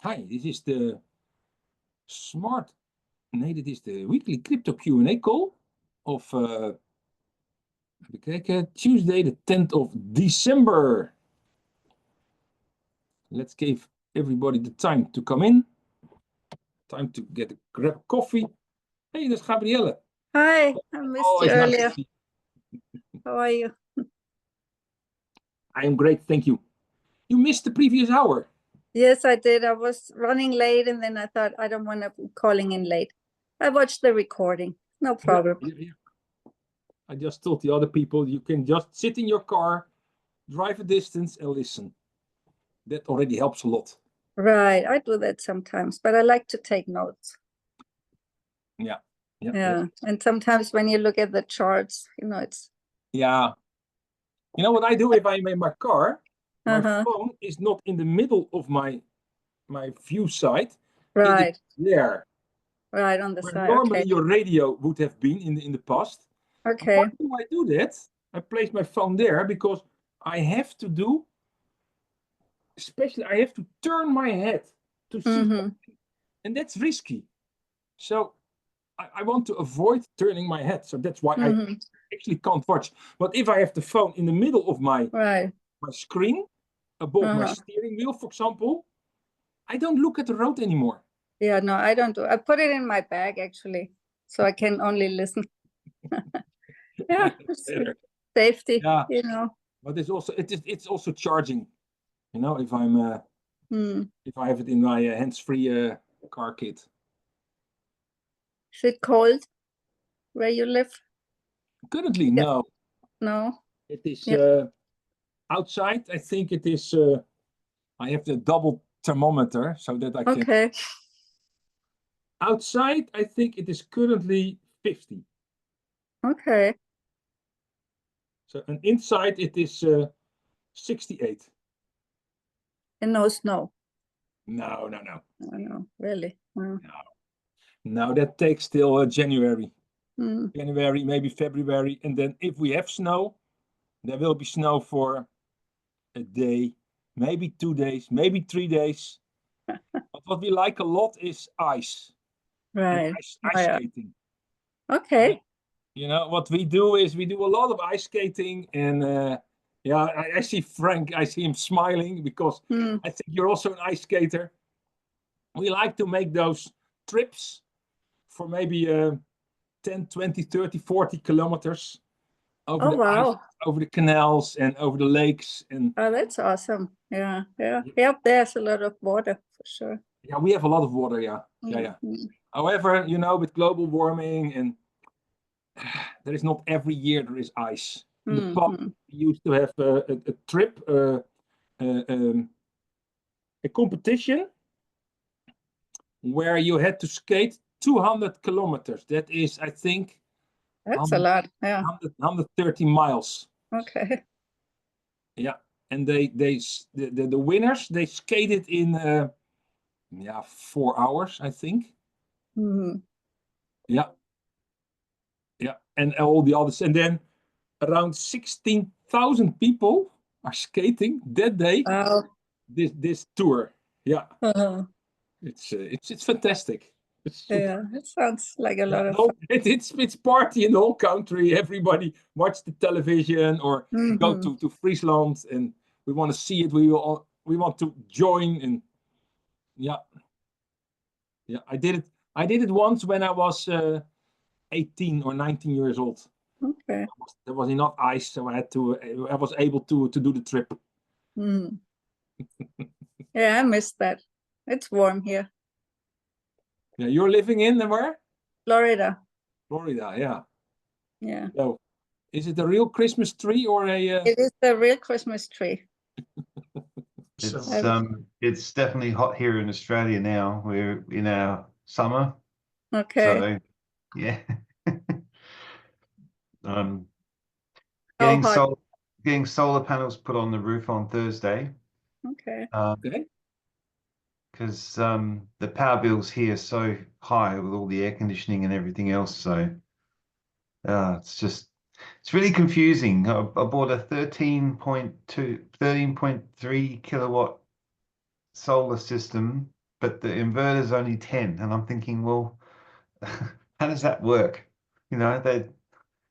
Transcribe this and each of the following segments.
Hi, this is the smart. Nee, dit is de weekly crypto Q&A call of even kijken, Tuesday the 10th of December. Let's give everybody the time to come in. Time to grab coffee. Hey, that's Gabrielle. Hi, I missed you Always nice to earlier. see you. How are you? I am great, thank you. You missed the previous hour. Yes, I did. I was running late and then I thought I don't want to be calling in late. I watched the recording. No problem. Yeah. I just told the other people you can just sit in your car, drive a distance and listen. That already helps a lot. Right, I do that sometimes, but I like to take notes. Yeah. Yeah, and sometimes when you look at the charts, it's... Yeah. You know what I do if I'm in my car? My Uh-huh. phone is not in the middle of my view side. It Right, is there. right on the Where side. normally Okay, your radio would have been in the past. And why okay. do I do that? I place my phone there because I have to do, especially I have to turn my head to see Mm-hmm. something. And that's risky. So I want to avoid turning my head. So that's why I Mm-hmm. actually can't watch. But if I have the phone in the middle of my Right. screen, above my Uh-huh. steering wheel, for example, I don't look at the road anymore. Yeah, no, I don't do. I put it in my bag actually, so I can only listen. Yeah, it's safety, Yeah, but it's also charging. If I'm if I have it in my hands-free car kit. Is it cold where you live? Currently, Yeah. no. No. It is Yeah. outside. I think it is. I have the double thermometer so that I can. Okay. Outside, I think it is currently 50. Okay. So, and inside it is 68. And no snow. No. Oh, no, really. Oh. No, that takes till January. Mm. January, maybe February, and then if we have snow, there will be snow for a day, maybe 2 days, maybe 3 days. But what we like a lot is ice and Right. ice Oh, yeah. skating. Okay. What we do is we do a lot of ice skating, and I see Frank, I see him smiling because Mm. I think you're also an ice skater. We like to make those trips for maybe 10, 20, 30, 40 kilometers over Oh, the ice, wow. over the canals and over the lakes. And Oh, that's awesome. Yeah. Yeah. Yep. There's a lot of water for sure. yeah, we have a lot of water. Yeah. Mm. However, with global warming and there is not every year there is ice. In the past, Mm-hmm. we used to have a trip, a competition where you had to skate 200 kilometers. That is, I think, That's a lot. Yeah. 130 miles. Okay. Yeah, and the winners they skated in 4 hours, I think. Mm-hmm. Yeah, and all the others, and then around 16,000 people are skating that day. Wow. This tour. Yeah, Uh-huh. it's fantastic. It's super. Yeah. It sounds like a Yeah, lot of no, fun. it's party in the whole country. Everybody watch the television or go Mm-hmm. to Friesland, and we want to see it. We want to join, and yeah, I did it. I did it once when I was 18 or 19 years old. Okay. There was enough ice, so I was able to do the trip. Mm. Yeah, I missed that. It's warm here. Yeah, you're living in where? Florida. Florida. Yeah. Yeah. So, is it a real Christmas tree or a? It is the real Christmas tree. It's definitely hot here in Australia now. We're in our summer, Okay. so yeah. How Getting hot? solar panels put on the roof on Thursday. Okay. Okay. Because the power bills here are so high with all the air conditioning and everything else. So it's really confusing. I bought a 13.3 kilowatt solar system but the inverter's only 10. And I'm thinking, well, how does that work? You know,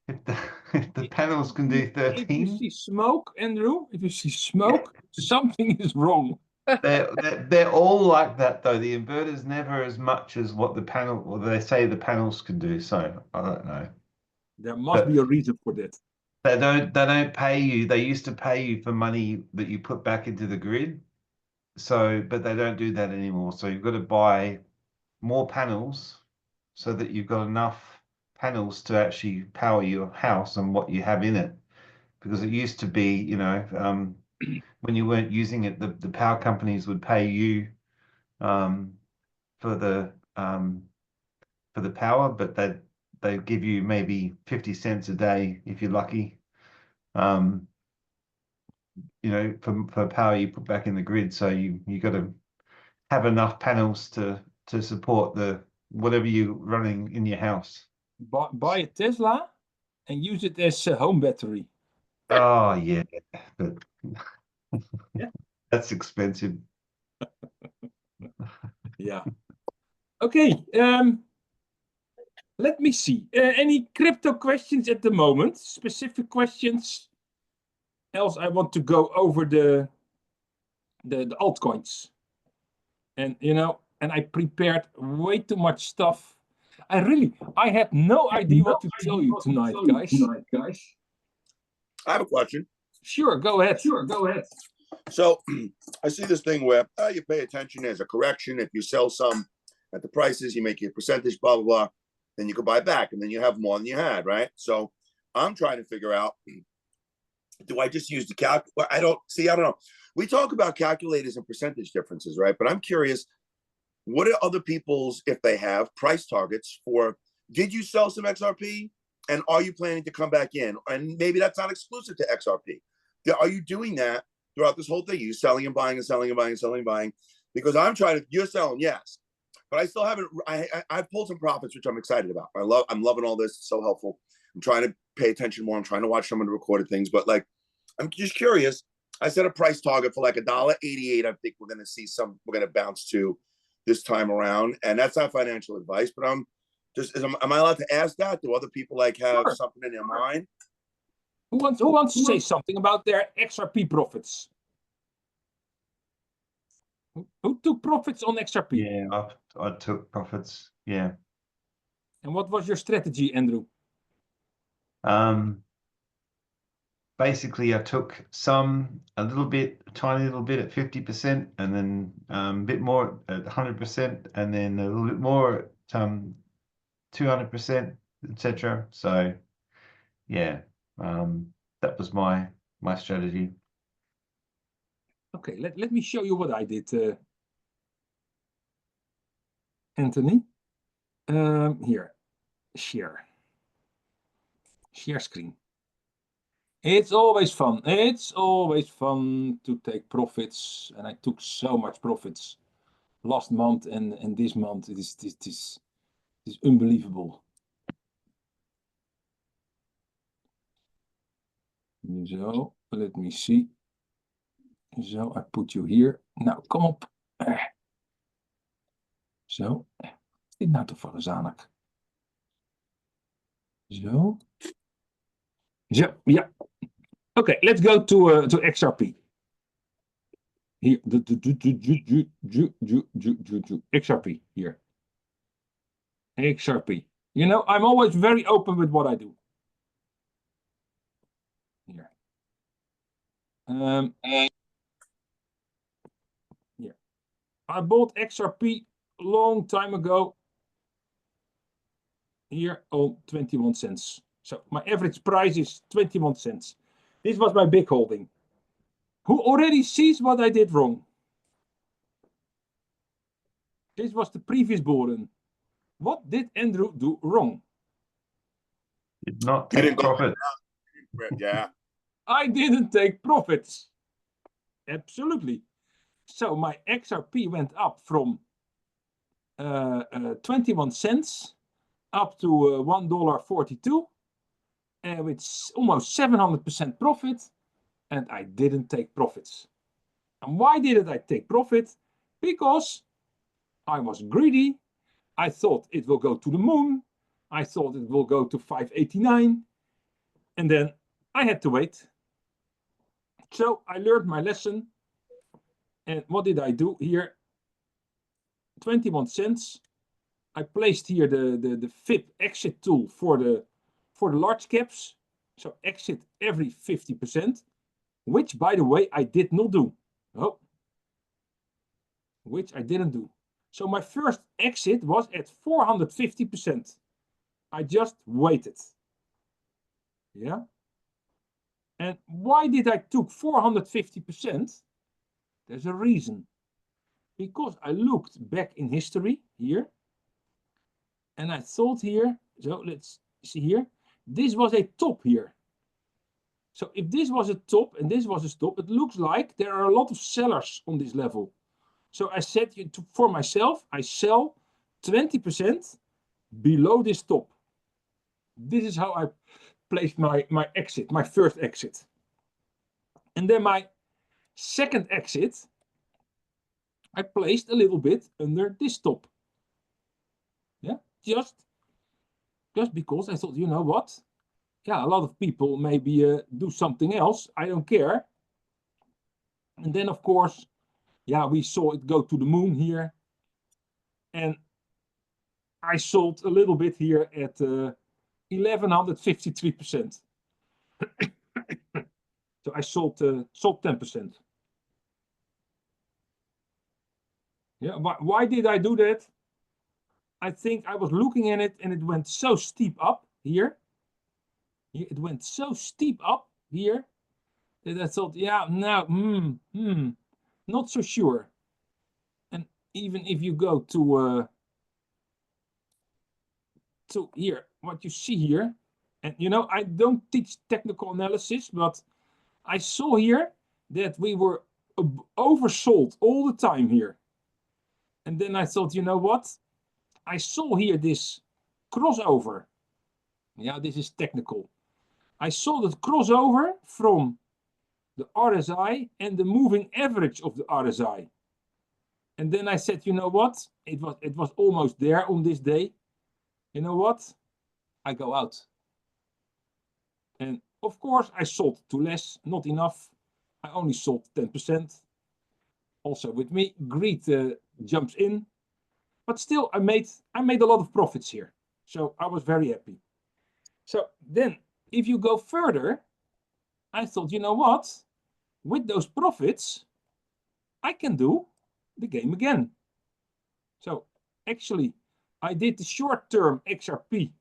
if the panels can do If you 13, see smoke, Andrew, if you see smoke, something is wrong. they're all like that though. The inverter's never as much as what the panel, or they say the panels can do. So I don't know. There must be a reason for that. They don't pay you. They used to pay you for money that you put back into the grid. So, but they don't do that anymore. So you've got to buy more panels so that you've got enough panels to actually power your house and what you have in it. Because it used to be, you know, when you weren't using it, the power companies would pay you for the power, but they give you maybe 50 cents a day if you're lucky. You know, for power you put back in the grid. So you got to have enough panels to support the whatever you're running in your house. Buy a Tesla and use it as a home battery. Oh yeah, but Yeah. That's expensive. Yeah. Okay. Let me see. Any crypto questions at the moment? Specific questions? Else, I want to go over the altcoins. And you know, and I prepared way too much stuff. I had no idea what to tell you tonight, guys. I have a question. Sure, go ahead. So I see this thing where you pay attention, there's a correction. If you sell some at the prices, you make your percentage, blah, blah, blah. Then you can buy back and then you have more than you had, right? So I'm trying to figure out, do I just use the I don't know. We talk about calculators and percentage differences, right? But I'm curious, what are other people's, if they have, price targets for, did you sell some XRP? And are you planning to come back in? And maybe that's not exclusive to XRP. Are you doing that throughout this whole thing? You selling and buying and selling and buying and selling and buying? Because I'm trying to, you're selling, yes. But I still haven't, I've pulled some profits, which I'm excited about. I'm loving all this. It's so helpful. I'm trying to pay attention more. I'm trying to watch some of the recorded things. But like, I'm just curious. I set a price target for like $1.88. I think we're going to bounce to this time around. And that's not financial advice, but am I allowed to ask that? Do other people like have Sure. something in their mind? Who wants to say something about their XRP profits? Who took profits on XRP? Yeah, I took profits. Yeah. And what was your strategy, Andrew? Basically, I took a tiny little bit at 50%, and then a bit more at 100%, and then a little bit more at 200%, etc. So, yeah, that was my strategy. Okay, let me show you what I did, Anthony. Here, share screen. It's always fun. It's always fun to take profits, and I took so much profits last month and this month. It is unbelievable. So let me see. So I put you here. Nou, kom op. Zo. Is dit nou toevallig zalig? Zo. Zo, yeah. Okay, let's go to XRP. Here, XRP here. XRP. You know, I'm always very open with what I do. Here. Here. I bought XRP a long time ago. Here on 21 cents. So my average price is 21 cents. This was my big holding. Who already sees what I did wrong? This was the previous boren. What did Andrew do wrong? Did not take profit. Yeah. I didn't take profits. Absolutely. So my XRP went up from 21 cents up to $1.42, and with almost 700% profit, and I didn't take profits. And why didn't I take profit? Because I was greedy. I thought it will go to the moon. I thought it will go to 589. And then I had to wait. So I learned my lesson. And what did I do here? 21 cents. I placed here the FIB exit tool for the large caps. So exit every 50%, which, by the way, I did not do. Oh, which I didn't do. So my first exit was at 450%. I just waited. Yeah. And why did I took 450%? There's a reason. Because I looked back in history here. And I thought here, so let's see here. This was a top here. So if this was a top and this was a stop, it looks like there are a lot of sellers on this level. So I said for myself, I sell 20% below this top. This is how I placed my exit, my first exit. And then my second exit, I placed a little bit under this top. Yeah, just because I thought, you know what? Yeah, a lot of people maybe do something else. I don't care. And then, of course, yeah, we saw it go to the moon here. And I sold a little bit here at 1153%. So I sold 10%. Yeah, why did I do that? I think I was looking at it and it went so steep up here. It went so steep up here that I thought, yeah, now, not so sure. And even if you go to here, what you see here, and you know, I don't teach technical analysis, but I saw here that we were oversold all the time here. And then I thought, you know what? I saw here this crossover. Yeah, this is technical. I saw that crossover from the RSI and the moving average of the RSI. And then I said, you know what? It was almost there on this day. You know what? I go out. And of course, I sold too less, not enough. I only sold 10%. Also with me, greed jumps in. But still, I made a lot of profits here. So I was very happy. So then, if you go further, I thought, you know what? With those profits, I can do the game again. So actually, I did the short-term XRP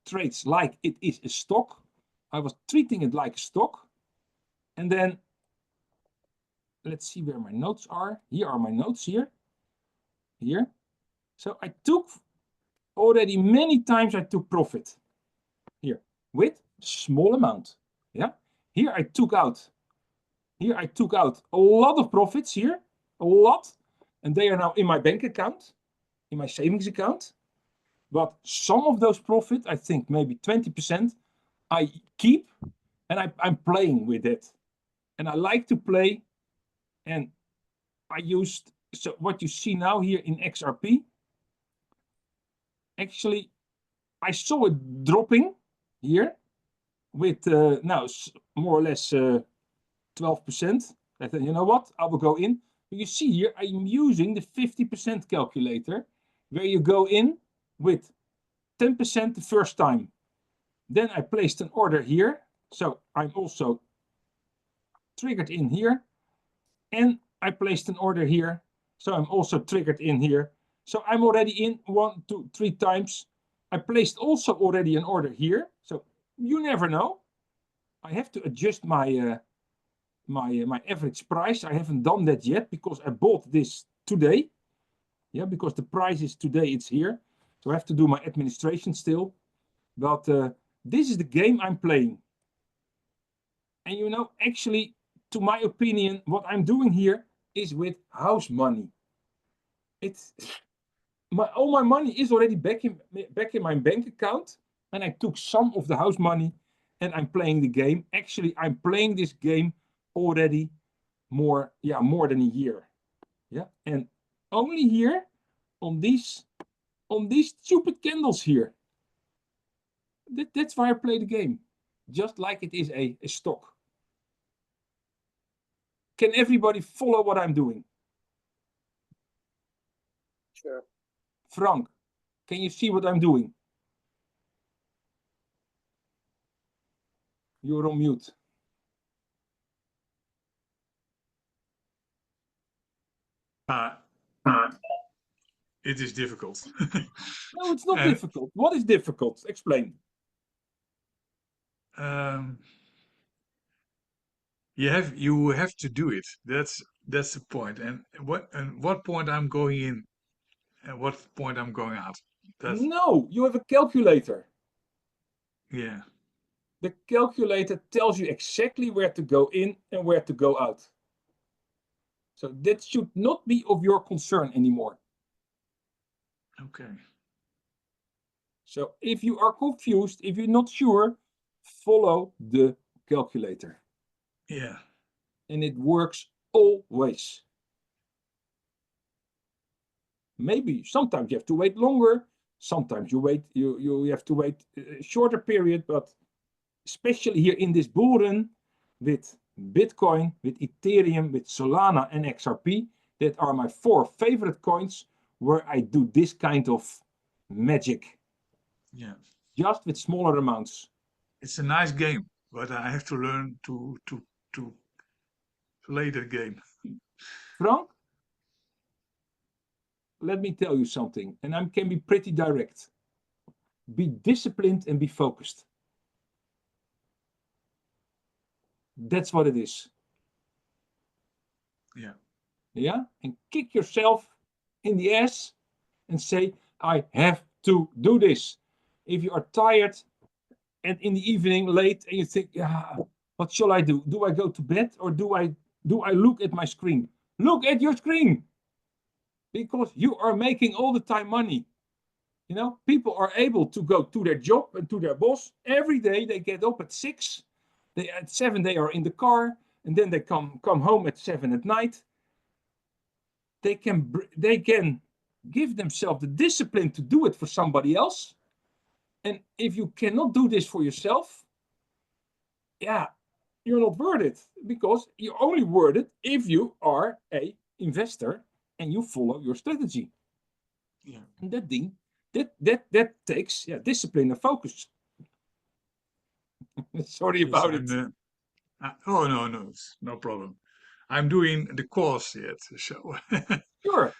trades like it is a stock. I was treating it like a stock. And then, let's see where my notes are. Here are my notes here. Here. So I took already many times I took profit here with small amount. Yeah. Here I took out a lot of profits here, a lot. And they are now in my bank account, in my savings account. But some of those profits, I think maybe 20%, I keep and I'm playing with it. And I like to play. And I used, so what you see now here in XRP, actually, I saw it dropping here with now more or less 12%. I thought, you know what, I will go in. But you see here, I'm using the 50% calculator where you go in with 10% the first time. Then I placed an order here. So I'm also triggered in here. And I placed an order here. So I'm also triggered in here. So I'm already in 1, 2, 3 times. I placed also already an order here. So you never know. I have to adjust my my average price. I haven't done that yet because I bought this today. Yeah, because the price is today, it's here. So I have to do my administration still. But this is the game I'm playing. And you know, actually, to my opinion, what I'm doing here is with house money. It's all my money is already back in my bank account, and I took some of the house money, and I'm playing the game. Actually, I'm playing this game already more than a year. Yeah, and only here on these stupid candles here. That's why I play the game, just like it is a stock. Can everybody follow what I'm doing? Sure. Frank, can you see what I'm doing? You're on mute. It is difficult. No, it's not And- difficult. What is difficult? Explain. You have to do it. That's the point. And what point I'm going in and what point I'm going out. That's No, you have a calculator. yeah. The calculator tells you exactly where to go in and where to go out. So that should not be of your concern anymore. Okay. So if you are confused, if you're not sure, follow the calculator. Yeah. And it works always. Maybe sometimes you have to wait longer. Sometimes you have to wait a shorter period, but especially here in this bull run with Bitcoin, with Ethereum, with Solana and XRP, that are my 4 favorite coins where I do this kind of magic. Yeah. Just with smaller amounts. It's a nice game, but I have to learn to play the game. Frank, let me tell you something, and I can be pretty direct. Be disciplined and be focused. That's what it is. Yeah. Yeah? And kick yourself in the ass and say, I have to do this. If you are tired and in the evening late and you think, what shall I do? Do I go to bed or do I look at my screen? Look at your screen. Because you are making all the time money. You know, people are able to go to their job and to their boss every day. They get up at 6. At 7 they are in the car, and then they come home at 7 at night. They can give themselves the discipline to do it for somebody else. And if you cannot do this for yourself, yeah, you're not worth it, because you're only worth it if you are a investor and you follow your strategy. Yeah. And that takes discipline and focus. Sorry about it. Oh no, it's no problem. I'm doing the course yet, so Sure.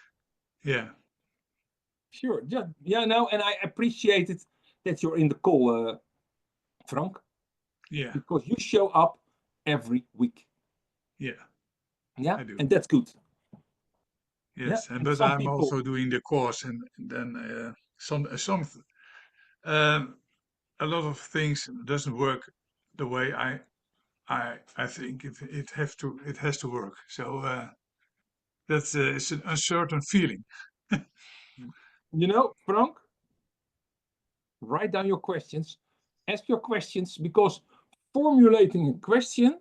yeah. Sure. Yeah, no, and I appreciate it that you're in the call, Frank, Yeah. because you show up every week. Yeah. Yeah, I do. and that's good. Yes, and but some I'm people- also doing the course, and then a lot of things doesn't work the way I think it has to work. So that's it's an uncertain feeling. You know, Frank, write down your questions. Ask your questions, because formulating a question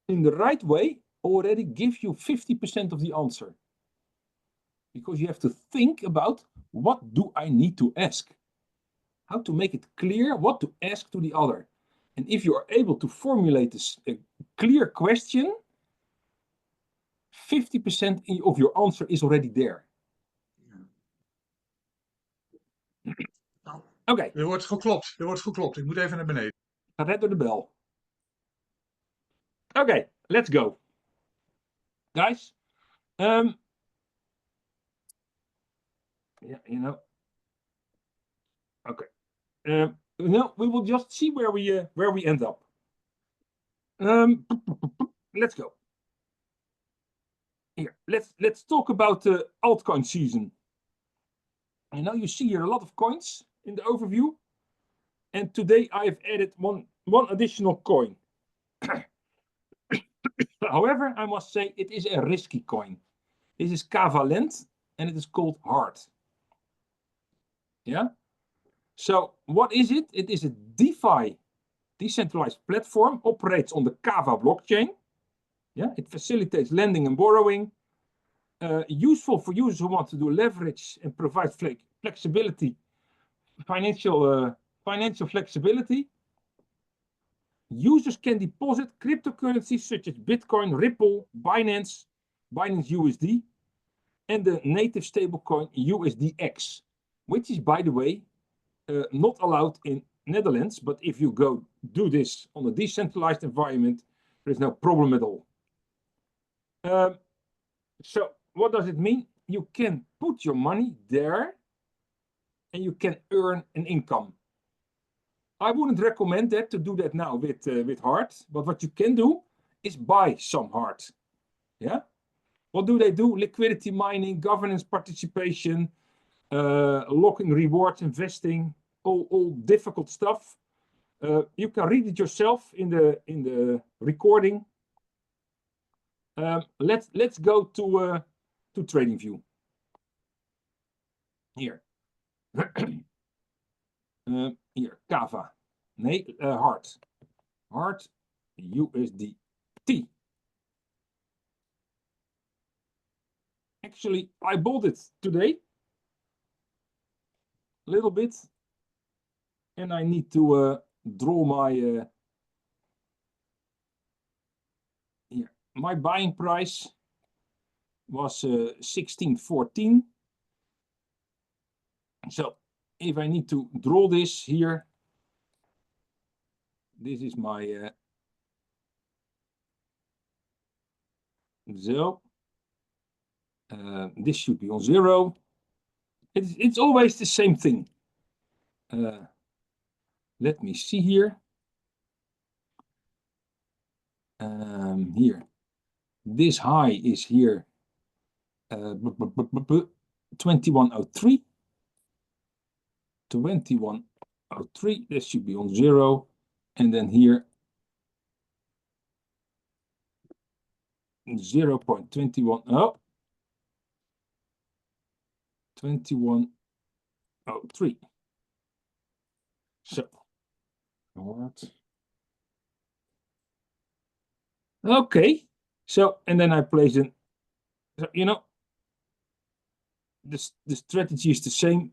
in the right way already gives you 50% of the answer. Because you have to think about, what do I need to ask? How to make it clear what to ask to the other. And if you are able to formulate a clear question, 50% of your answer is already there. Nou, Oké, er wordt geklopt. Ik moet even naar beneden. ga red door de bel. Oké, let's go. Guys, yeah, you know. Okay. No, we will just see where we end up. Let's go. Here, let's talk about the altcoin season. You know, you see here a lot of coins in the overview, and today I've added one additional coin. However, I must say it is a risky coin. This is Kavalent, and it is called HART. Yeah. So what is it? It is a DeFi, decentralized platform, operates on the Kava blockchain. Yeah, it facilitates lending and borrowing. useful for users who want to do leverage and provide flexibility, financial flexibility. Users can deposit cryptocurrencies such as Bitcoin, Ripple, Binance USD, and the native stablecoin USDX, which is, by the way, not allowed in Netherlands. But if you go do this on a decentralized environment, there is no problem at all. So what does it mean? You can put your money there and you can earn an income. I wouldn't recommend that to do that now with Heart, but what you can do is buy some Heart. Yeah. What do they do? Liquidity mining, governance participation, locking rewards, investing, all difficult stuff. You can read it yourself in the recording. Let's go to TradingView. Here. Here, Kava. Nee, Heart. Heart USDT. Actually, I bought it today. A little bit. And I need to draw my here. My buying price was 16.14. So if I need to draw this here, this is my this should be on 0. It's always the same thing. Let me see here. Here, this high is here, 2103. 2103. This should be on 0, and then here 0.21. Oh, 2103. So what? Okay. So, and then I place in. So, you know, the strategy is the same.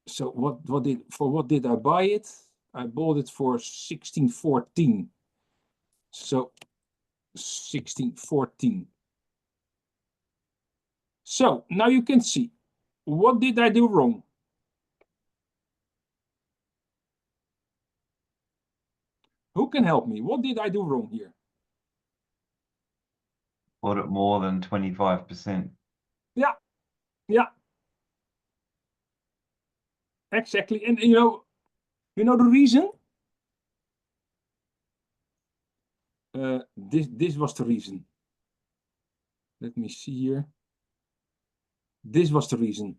So what did I buy it? I bought it for 16.14. So 16.14. So now you can see, what did I do wrong? Who can help me? What did I do wrong here? Bought it more than 25%. Yeah. Yeah. Exactly. And you know the reason? This was the reason. Let me see here. This was the reason.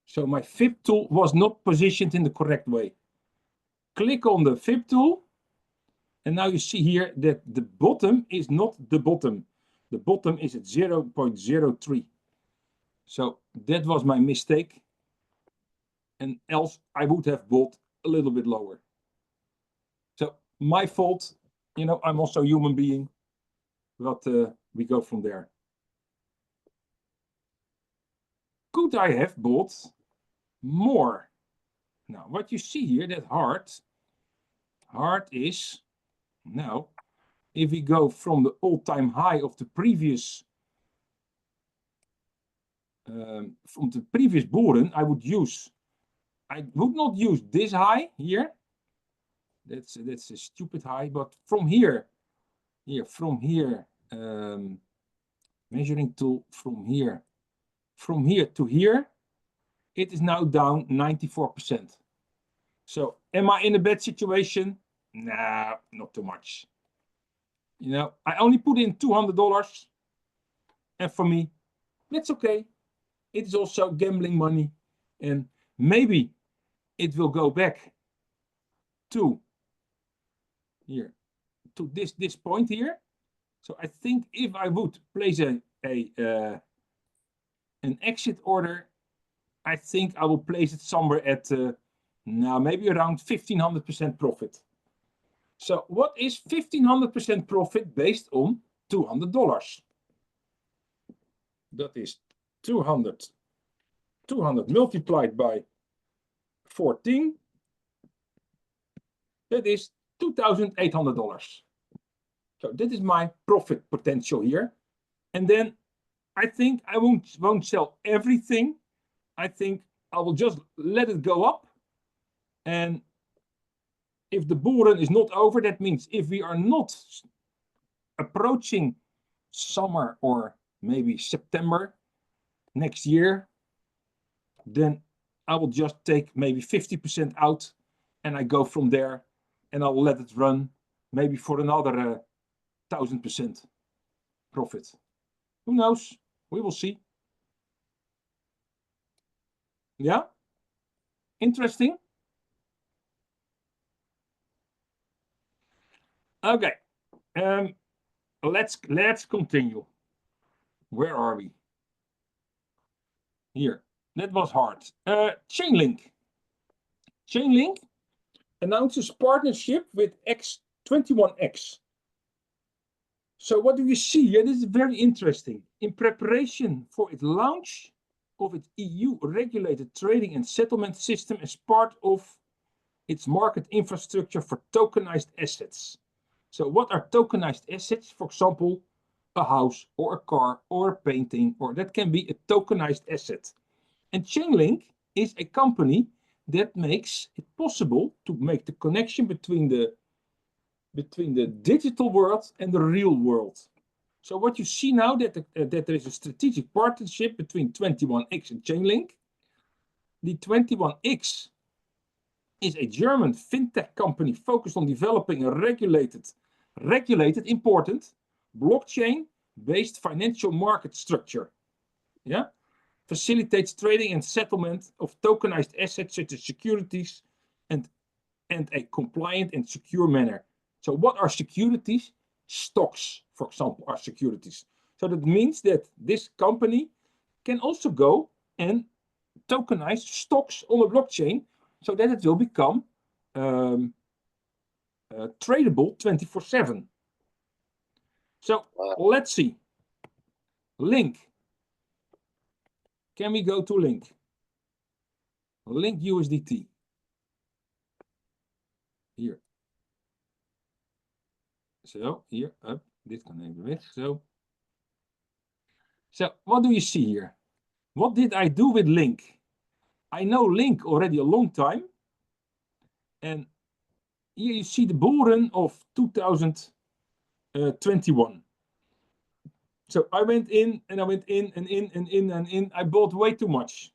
So my FIB tool was not positioned in the correct way. Click on the FIB tool. And now you see here that the bottom is not the bottom. The bottom is at 0.03. So that was my mistake. And else I would have bought a little bit lower. So my fault, you know, I'm also a human being, but we go from there. Could I have bought more? Now, what you see here, that Heart is, now, if we go from the all-time high of the previous, bull, I would not use this high here. That's a stupid high, but from here, measuring tool from here to here, it is now down 94%. So am I in a bad situation? Nah, not too much. You know, I only put in $200, and for me, that's okay. It is also gambling money, and maybe it will go back to here, to this point here. So I think if I would place an exit order, I think I will place it somewhere at now maybe around 1500% profit. So what is 1500% profit based on $200? that is 200 multiplied by 14. That is $2,800. So that is my profit potential here. And then I think I won't sell everything. I think I will just let it go up. And if the bull run is not over, that means if we are not approaching summer or maybe September next year, then I will just take maybe 50% out and I go from there and I'll let it run maybe for another 1,000% profit. Who knows? We will see. Yeah? Interesting? Okay. Let's continue. Where are we? Here. That was hard. Chainlink. Chainlink announces partnership with X21X. So what do you see? Yeah, this is very interesting. In preparation for its launch of its EU regulated trading and settlement system as part of its market infrastructure for tokenized assets. So what are tokenized assets? For example, a house or a car or a painting, or that can be a tokenized asset. And Chainlink is a company that makes it possible to make the connection between the digital world and the real world. So what you see now that there is a strategic partnership between 21X and Chainlink. The 21X is a German fintech company focused on developing a regulated, important blockchain-based financial market structure. Yeah, facilitates trading and settlement of tokenized assets such as securities and a compliant and secure manner. So what are securities? Stocks, for example, are securities. So that means that this company can also go and tokenize stocks on a blockchain so that it will become tradable 24/7. So let's see. Link. Can we go to Link? Link USDT. Hier. Zo, hier, up. Dit kan even weg, zo. So, what do you see here? What did I do with Link? I know Link already a long time. And here you see the bull run of 2021. So I went in and I went in and in and in and in. I bought way too much.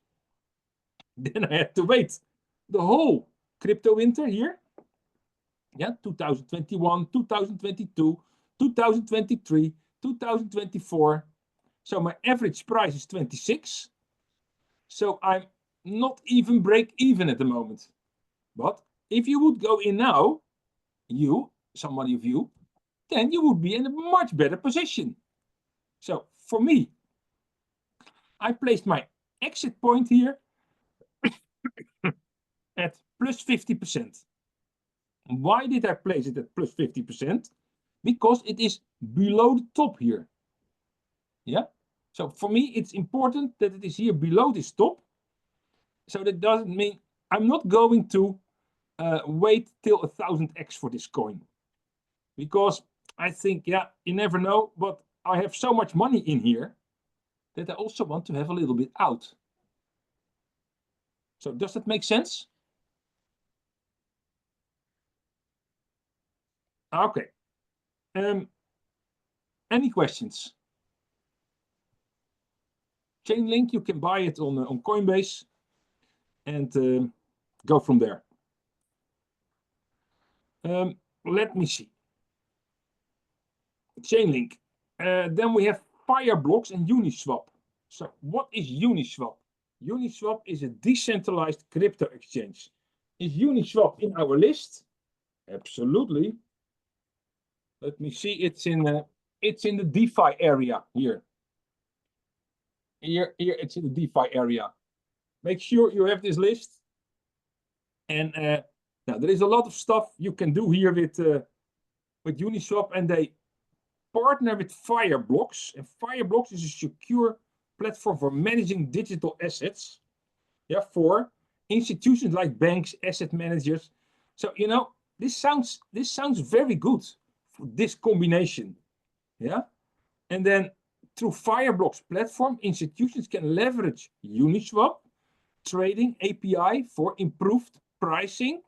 Then I had to wait the whole crypto winter here. Yeah, 2021, 2022, 2023, 2024. So my average price is 26. So I'm not even break even at the moment. But if you would go in now, somebody of you, then you would be in a much better position. So for me, I placed my exit point here at plus 50%. Why did I place it at plus 50%? Because it is below the top here. Yeah. So for me, it's important that it is here below this top. So that doesn't mean I'm not going to wait till 1,000x for this coin. Because I think, yeah, you never know, but I have so much money in here that I also want to have a little bit out. So does that make sense? Okay. Any questions? Chainlink, you can buy it on Coinbase and go from there. Let me see. Chainlink. Then we have Fireblocks and Uniswap. So what is Uniswap? Uniswap is a decentralized crypto exchange. Is Uniswap in our list? Absolutely. Let me see. It's in the DeFi area here. Here it's in the DeFi area. Make sure you have this list. And now there is a lot of stuff you can do here with Uniswap, and they partner with Fireblocks. And Fireblocks is a secure platform for managing digital assets. Yeah, for institutions like banks, asset managers. So, you know, this sounds very good for this combination. Yeah. And then through Fireblocks platform, institutions can leverage Uniswap trading API for improved pricing,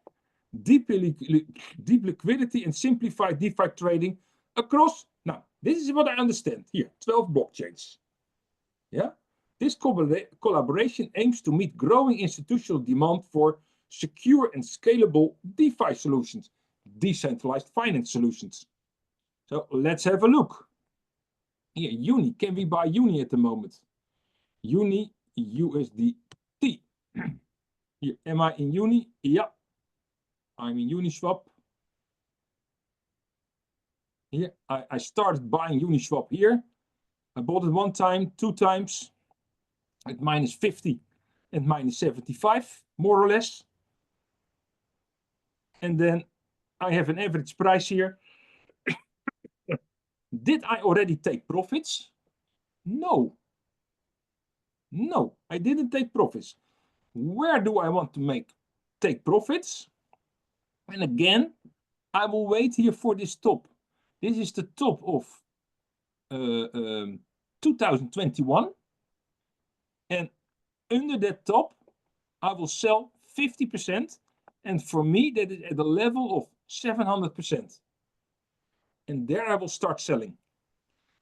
deep liquidity, and simplified DeFi trading across. Now, this is what I understand here, 12 blockchains. Yeah. This collaboration aims to meet growing institutional demand for secure and scalable DeFi solutions, decentralized finance solutions. So let's have a look. Here, Uni. Can we buy Uni at the moment? Uni USDT. Here, am I in Uni? Yeah. I'm in Uniswap. Here, I started buying Uniswap here. I bought it 1 time, 2 times at -50 and -75, more or less. And then I have an average price here. Did I already take profits? No. No, I didn't take profits. Where do I want to take profits? And again, I will wait here for this top. This is the top of 2021. And under that top, I will sell 50%. And for me, that is at a level of 700%. And there I will start selling.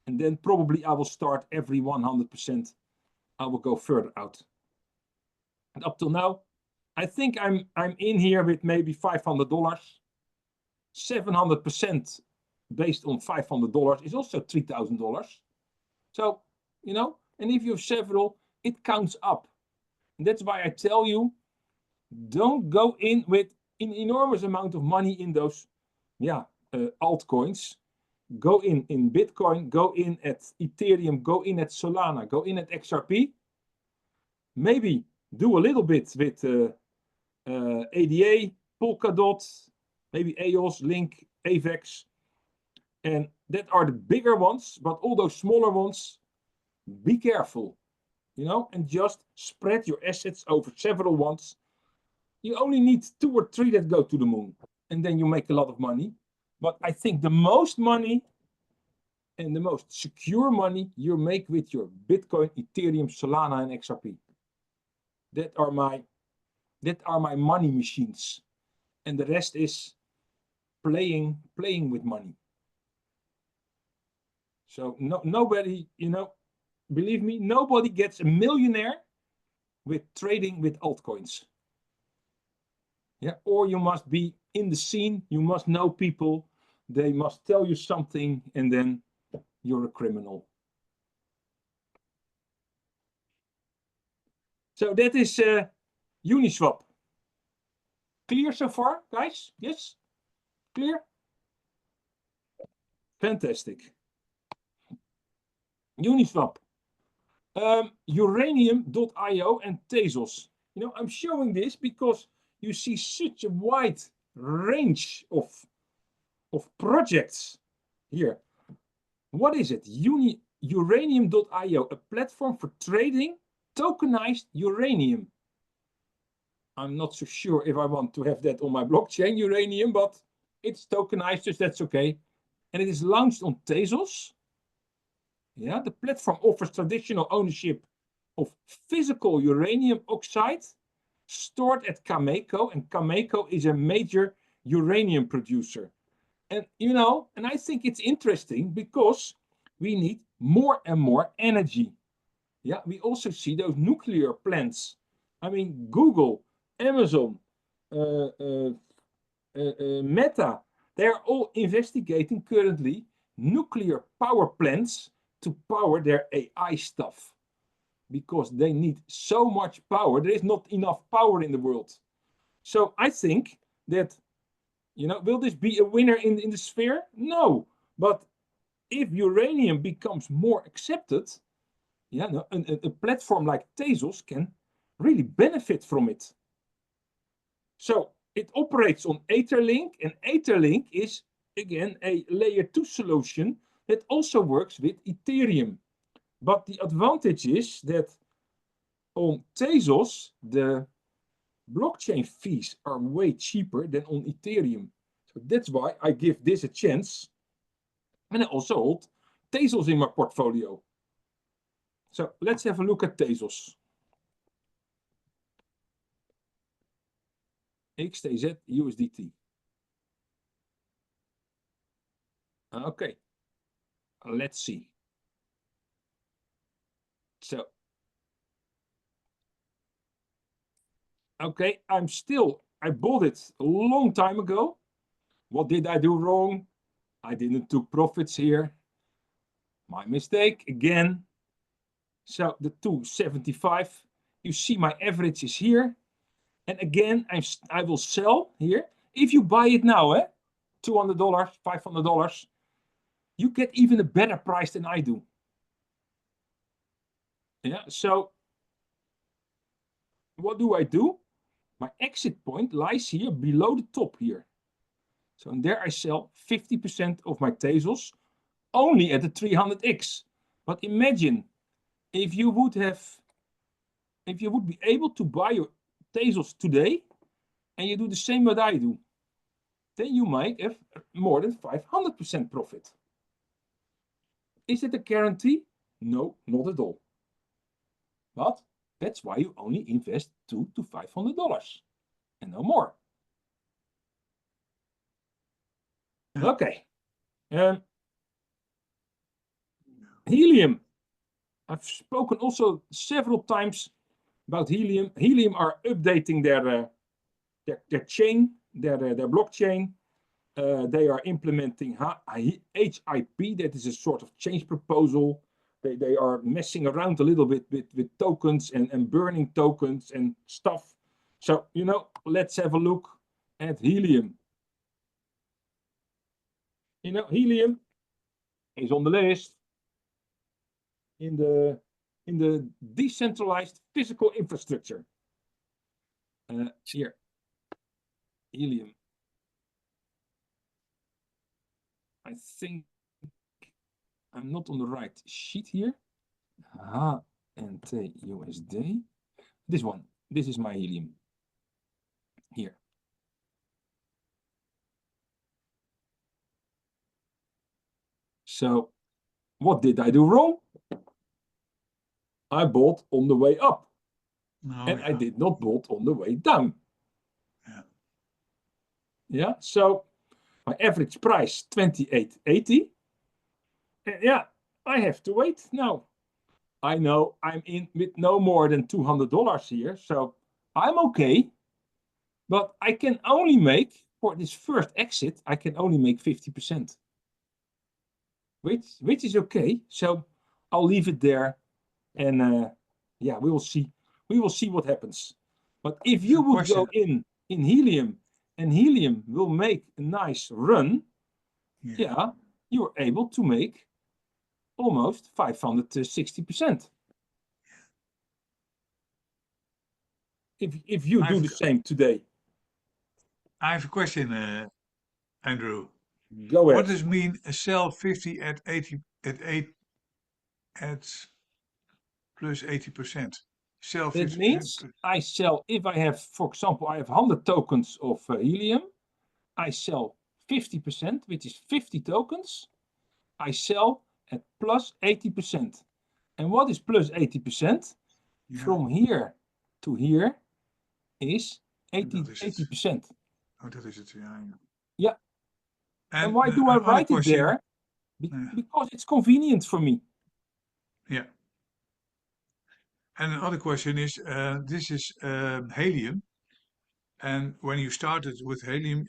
And then probably I will start every 100%. I will go further out. And up till now, I think I'm in here with maybe $500. 700% based on $500 is also $3,000. So, you know, and if you have several, it counts up. And that's why I tell you, don't go in with an enormous amount of money in those, altcoins. Go in Bitcoin, go in at Ethereum, go in at Solana, go in at XRP. Maybe do a little bit with ADA, Polkadot, maybe EOS, Link, AVAX. And that are the bigger ones, but all those smaller ones, be careful, you know, and just spread your assets over several ones. You only need 2 or 3 that go to the moon, and then you make a lot of money. But I think the most money and the most secure money you make with your Bitcoin, Ethereum, Solana, and XRP. That are my money machines. And the rest is playing with money. So nobody, you know, believe me, nobody gets a millionaire with trading with altcoins. Yeah, or you must be in the scene, you must know people, they must tell you something, and then you're a criminal. So that is Uniswap. Clear so far, guys? Yes? Clear? Fantastic. Uniswap. Uranium.io and Tezos. You know, I'm showing this because you see such a wide range of projects here. What is it? Uranium.io, a platform for trading tokenized uranium. I'm not so sure if I want to have that on my blockchain, uranium, but it's tokenized, so that's okay. And it is launched on Tezos. Yeah, the platform offers traditional ownership of physical uranium oxide stored at Cameco, and Cameco is a major uranium producer. And, you know, and I think it's interesting because we need more and more energy. Yeah, we also see those nuclear plants. I mean, Google, Amazon, Meta, they are all investigating currently nuclear power plants to power their AI stuff because they need so much power. There is not enough power in the world. So I think that, you know, will this be a winner in the sphere? No, but if uranium becomes more accepted, yeah, no, a platform like Tezos can really benefit from it. So it operates on Etherlink, and Etherlink is, again, a layer 2 solution that also works with Ethereum. But the advantage is that on Tezos, the blockchain fees are way cheaper than on Ethereum. So that's why I give this a chance. And I also hold Tezos in my portfolio. So let's have a look at Tezos. XTZ USDT. Okay, let's see. So, okay, I bought it a long time ago. What did I do wrong? I didn't took profits here. My mistake again. So the 275, you see my average is here. And again, I will sell here. If you buy it now, $200, $500, you get even a better price than I do. Yeah, so what do? My exit point lies here below the top here. So and there I sell 50% of my Tezos only at the 300x. But imagine if you would be able to buy your Tezos today and you do the same what I do, then you might have more than 500% profit. Is it a guarantee? No, not at all. But that's why you only invest $200 to $500 and no more. Okay. Helium. I've spoken also several times about Helium. Helium are updating their chain, their blockchain. They are implementing HIP, that is a sort of change proposal. They are messing around a little bit with tokens and burning tokens and stuff. So, let's have a look at Helium. Helium is on the list in the decentralized physical infrastructure. Here, Helium. I think I'm not on the right sheet here. HNT USD. This one. This is my Helium. Here. So, what did I do wrong? I bought on the way up. And I did not bought on the way down. Yeah, so my average price 28.80. And yeah, I have to wait now. I know I'm in with no more than $200 here, so I'm okay. But I can only make, for this first exit, I can only make 50%. Which is okay. So I'll leave it there. And yeah, we will see. We will see what happens. But if you would go in Helium, and Helium will make a nice run, yeah, you're able to make almost 560%. If you do the same today. I have a question, Andrew. Go ahead. What does it mean sell 50 at 80 at plus 80%? Sell 50. That means I sell, if I have, for example, I have 100 tokens of Helium. I sell 50%, which is 50 tokens. I sell at plus 80%. And what is plus 80%? Yeah. From here to here is 80%. Oh, that is it, yeah. Yeah. And why do I write it there? Because it's convenient for me. Yeah. And another question is, this is Helium. And when you started with Helium,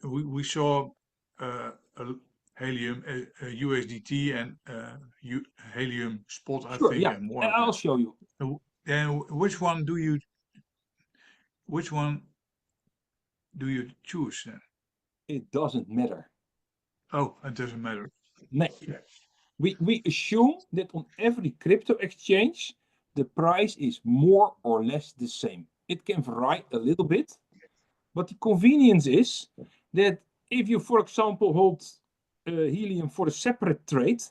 we saw Helium, USDT and Helium Spot, I think. Yeah, and more and I'll show you. And which one do you choose then? It doesn't matter. Oh, it doesn't matter. No. We assume that on every crypto exchange, the price is more or less the same. It can vary a little bit, but the convenience is that if you, for example, hold Helium for a separate trade,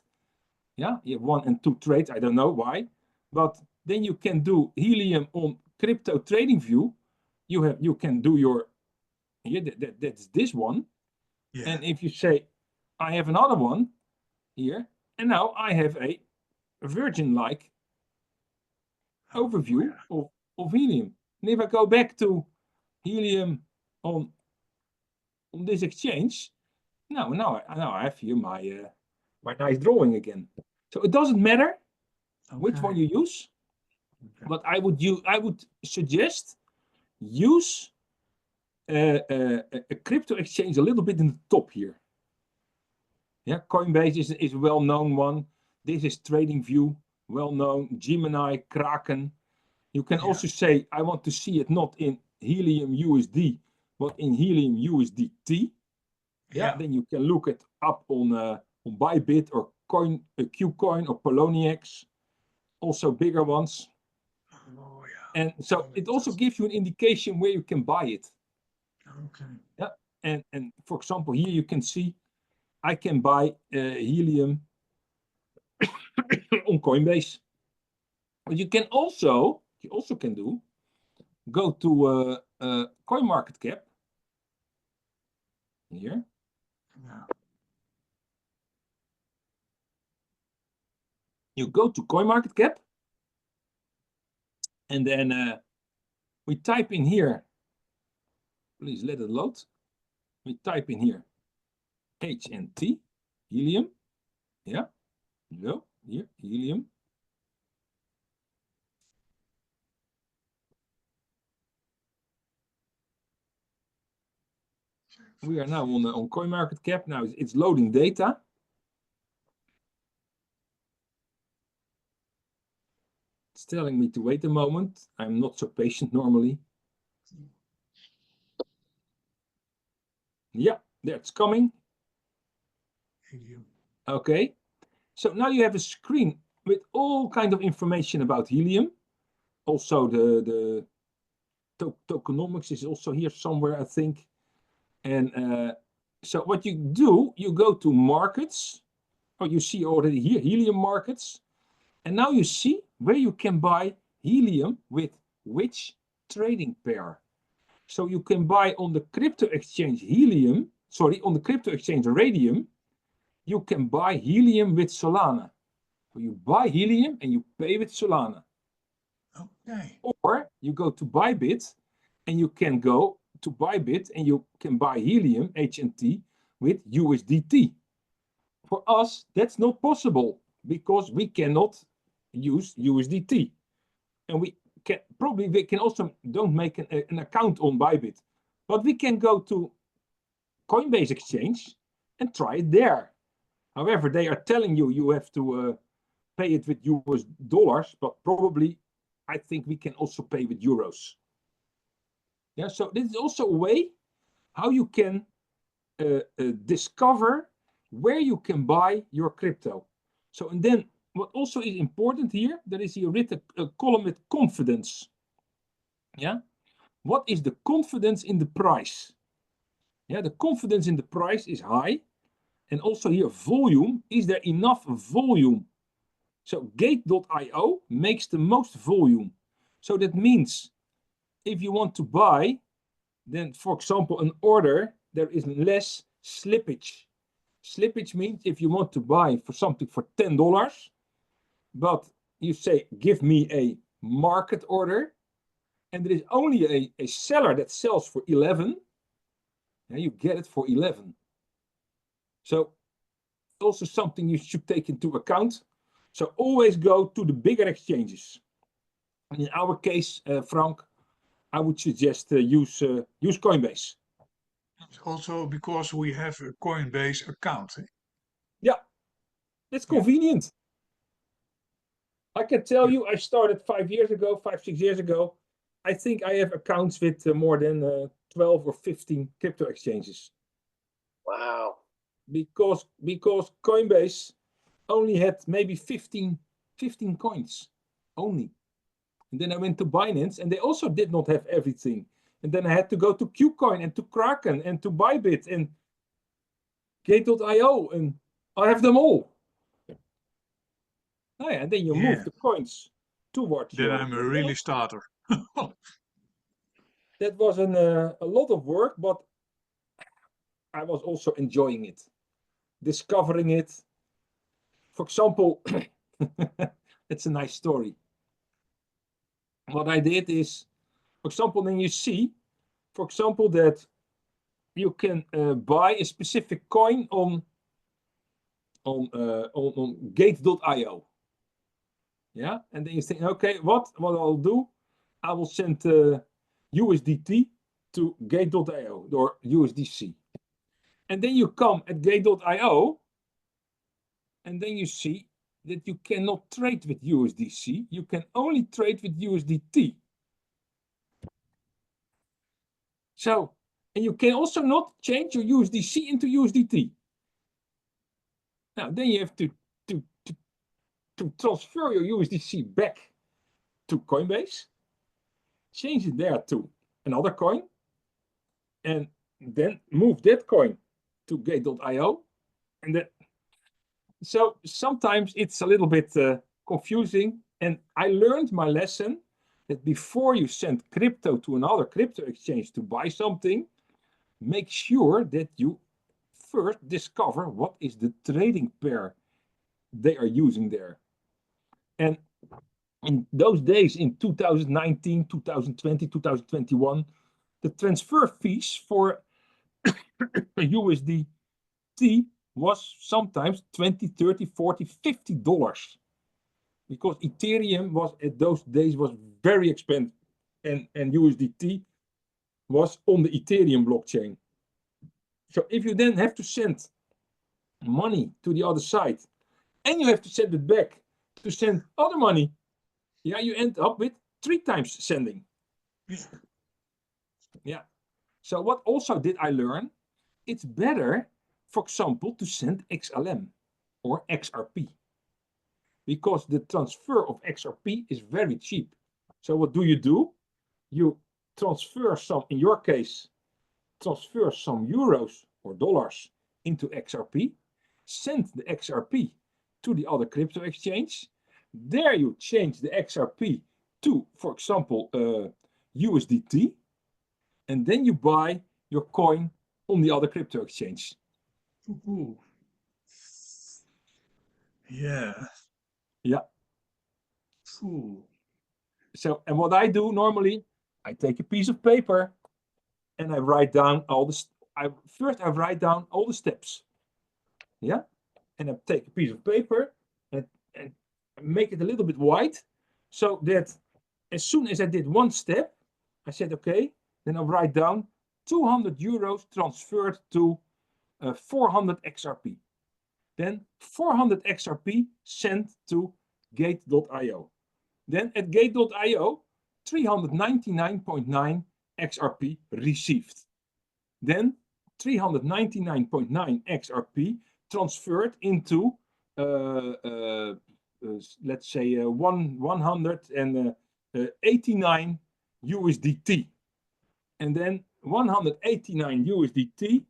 Yeah, you have 1 and 2 trades. I don't know why, but then you can do Helium on Crypto Trading View. You can do your that's this one. Yeah. And if you say, I have another one here, and now I have a Virgin-like overview of Helium. And if I go back to Helium on this exchange, now I have here my my nice drawing again. So it doesn't matter which one you use, but I would suggest use a crypto exchange a little bit in the top here. Yeah, Coinbase is a well-known one. This is TradingView, well-known. Gemini, Kraken. You can also say, I want to see it not in Helium USD, but in Helium USDT. Yeah, then you can look it up on Bybit or KuCoin or Poloniex, also bigger ones. Oh, yeah. And so it also gives you an indication where you can buy it. Okay. Yeah, and for example, here you can see I can buy Helium on Coinbase. But you also can do go to CoinMarketCap here. Yeah. You go to CoinMarketCap, and then we type in here. Please let it load. We type in here HNT, Helium. Yeah, no, here, Helium. We are now on CoinMarketCap. Now it's loading data. It's telling me to wait a moment. I'm not so patient normally. Yeah, there it's coming. Helium. Okay, so now you have a screen with all kind of information about Helium. Also the tokenomics is also here somewhere, I think. And so what you do, you go to markets, or you see already here, Helium markets. And now you see where you can buy Helium with which trading pair. So you can buy on the crypto exchange on the crypto exchange Raydium, you can buy Helium with Solana. So you buy Helium and you pay with Solana. Okay. Or you go to Bybit and you can go to Bybit and you can buy Helium, HNT, with USDT. For us, that's not possible because we cannot use USDT. And we can also don't make an account on Bybit. But we can go to Coinbase Exchange and try it there. However, they are telling you have to pay it with US dollars, but probably I think we can also pay with euros. Yeah, so this is also a way how you can discover where you can buy your crypto. So, and then what also is important here, there is here written a column with confidence. Yeah, what is the confidence in the price? Yeah, the confidence in the price is high. And also here, volume, is there enough volume? So Gate.io makes the most volume. So that means if you want to buy, then for example, an order, there is less slippage. Slippage means if you want to buy for something for $10, but you say, give me a market order, and there is only a seller that sells for 11, and you get it for 11. So also something you should take into account. So always go to the bigger exchanges. And in our case, Frank, I would suggest use Coinbase. Also because we have a Coinbase account. Eh? Yeah, it's convenient. I can tell you, I started 5, 6 years ago. I think I have accounts with more than 12 or 15 crypto exchanges. Wow. Because Coinbase only had maybe 15 coins only. And then I went to Binance and they also did not have everything. And then I had to go to KuCoin and to Kraken and to Bybit and Gate.io, and I have them all. Oh yeah, and then you Yeah. move the coins towards Then your I'm a really starter. That was a lot of work, but I was also enjoying it, discovering it. For example, it's a nice story. What I did is, for example, then you see, for example, that you can buy a specific coin on gate.io. Yeah, and then you think, okay, what I'll do, I will send USDT to gate.io or USDC. And then you come at gate.io, and then you see that you cannot trade with USDC. You can only trade with USDT. So, and you can also not change your USDC into USDT. Now, then you have to transfer your USDC back to Coinbase, change it there to another coin, and then move that coin to gate.io. And then, so sometimes it's a little bit confusing. And I learned my lesson that before you send crypto to another crypto exchange to buy something, make sure that you first discover what is the trading pair they are using there. And in those days, in 2019, 2020, 2021, the transfer fees for USDT was sometimes $20, $30, $40, $50, because Ethereum was at those days was very expensive, and USDT was on the Ethereum blockchain. So if you then have to send money to the other side, and you have to send it back to send other money, yeah, you end up with 3 times sending. Yeah. So what also did I learn? It's better, for example, to send XLM or XRP, because the transfer of XRP is very cheap. So what do? You transfer some, in your case, transfer some euros or dollars into XRP, send the XRP to the other crypto exchange. There you change the XRP to, for example, USDT, and then you buy your coin on the other crypto exchange. Ooh. Yeah. Yeah. Ooh. So, and what I do normally, I take a piece of paper and I write down all the, I write down all the steps. Yeah. And I take a piece of paper and make it a little bit wide, so that as soon as I did one step, I said, okay, then I'll write down 200 euros transferred to 400 XRP. Then 400 XRP sent to gate.io. Then at gate.io, 399.9 XRP received. Then 399.9 XRP transferred into, let's say, 189 USDT. And then 189 USDT,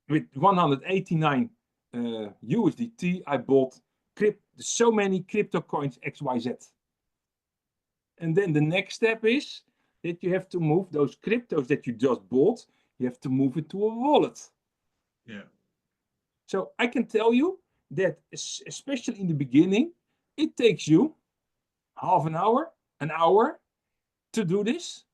with 189 USDT, I bought so many crypto coins XYZ. And then the next step is that you have to move those cryptos that you just bought, you have to move it to a wallet. Yeah. So I can tell you that, especially in the beginning, it takes you half an hour to do this,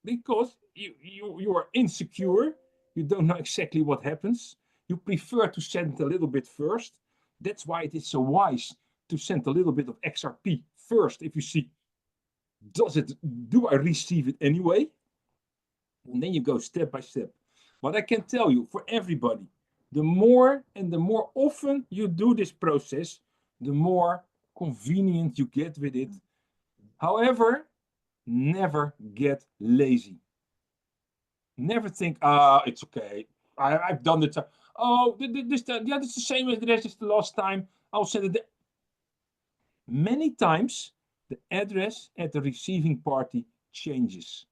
because you are insecure, you don't know exactly what happens, you prefer to send a little bit first. That's why it is so wise to send a little bit of XRP first, if you see, do I receive it anyway? And then you go step by step. But I can tell you, for everybody, the more and the more often you do this process, the more convenient you get with it. However, never get lazy. Never think, it's okay, I've done it. Oh, this is the same as the rest, is the last time, I'll send it. Many times, the address at the receiving party changes.